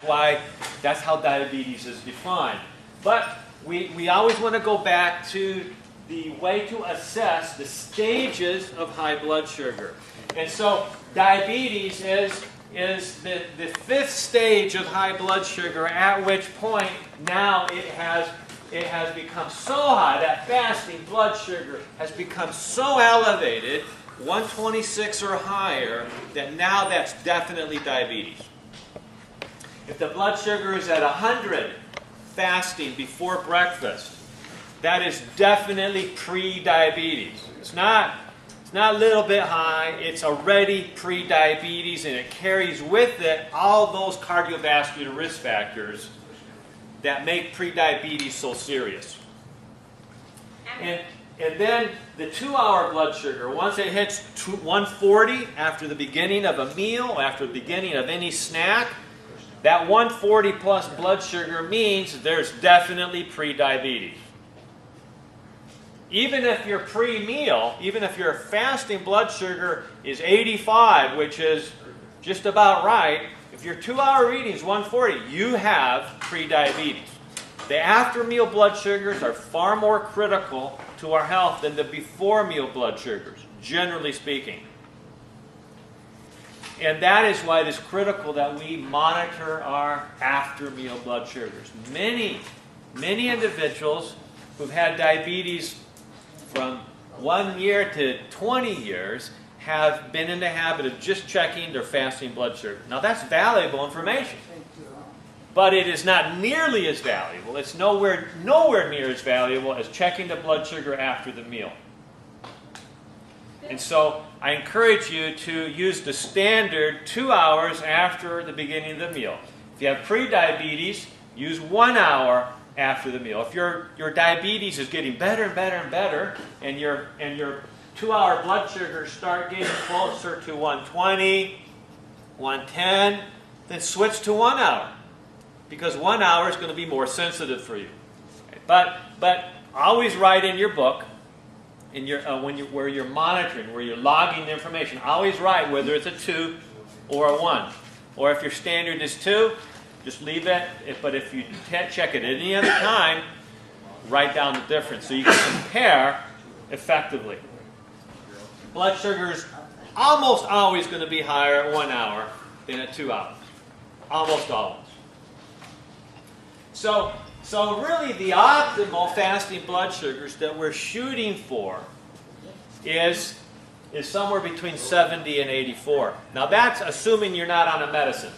Why that's how diabetes is defined. But we always want to go back to the way to assess the stages of high blood sugar. And so diabetes is the fifth stage of high blood sugar, at which point now it has become so high, that fasting blood sugar has become so elevated, 126 or higher, that now that's definitely diabetes. If the blood sugar is at 100 fasting before breakfast, that is definitely pre-diabetes. It's not a little bit high, it's already pre-diabetes, and it carries with it all those cardiovascular risk factors that make pre-diabetes so serious. And then the 2-hour blood sugar, once it hits 140 after the beginning of a meal, after the beginning of any snack, that 140 plus blood sugar means there's definitely pre-diabetes. Even if your pre-meal, even if your fasting blood sugar is 85, which is just about right, if your 2-hour reading is 140, you have pre-diabetes. The after-meal blood sugars are far more critical to our health than the before-meal blood sugars, generally speaking. And that is why it is critical that we monitor our after-meal blood sugars. Many individuals who've had diabetes from 1 year to 20 years have been in the habit of just checking their fasting blood sugar. Now that's valuable information, but it is not nearly as valuable. It's nowhere near as valuable as checking the blood sugar after the meal. And so I encourage you to use the standard 2 hours after the beginning of the meal. If you have pre-diabetes, use 1 hour after the meal. If your diabetes is getting better and better and better, and your 2-hour blood sugars start getting closer to 120, 110, then switch to 1 hour, because 1 hour is going to be more sensitive for you. But always write in your book, where you're monitoring, where you're logging the information, always write whether it's a 2 or a 1. Or if your standard is 2, just leave it. But if you check it at any other time, write down the difference so you can compare effectively. Blood sugar is almost always going to be higher at 1 hour than at 2 hours. Almost always. So really the optimal fasting blood sugars that we're shooting for is somewhere between 70 and 84. Now that's assuming you're not on a medicine.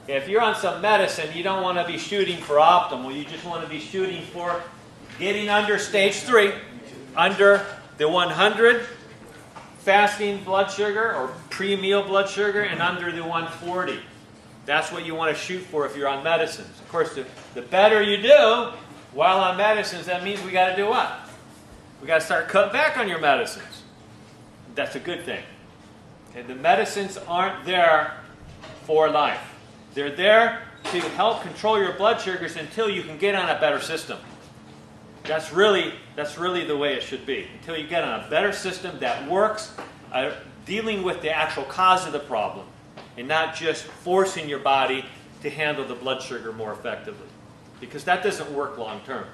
If you're on some medicine, you don't want to be shooting for optimal. You just want to be shooting for getting under stage 3, under the 100 fasting blood sugar or pre-meal blood sugar, and under the 140. That's what you want to shoot for if you're on medicines. Of course, the better you do while on medicines, that means we got to do what? We got to start cutting back on your medicines. That's a good thing. And the medicines aren't there for life. They're there to help control your blood sugars until you can get on a better system. That's really the way it should be. Until you get on a better system that works, dealing with the actual cause of the problem, and not just forcing your body to handle the blood sugar more effectively. Because that doesn't work long term.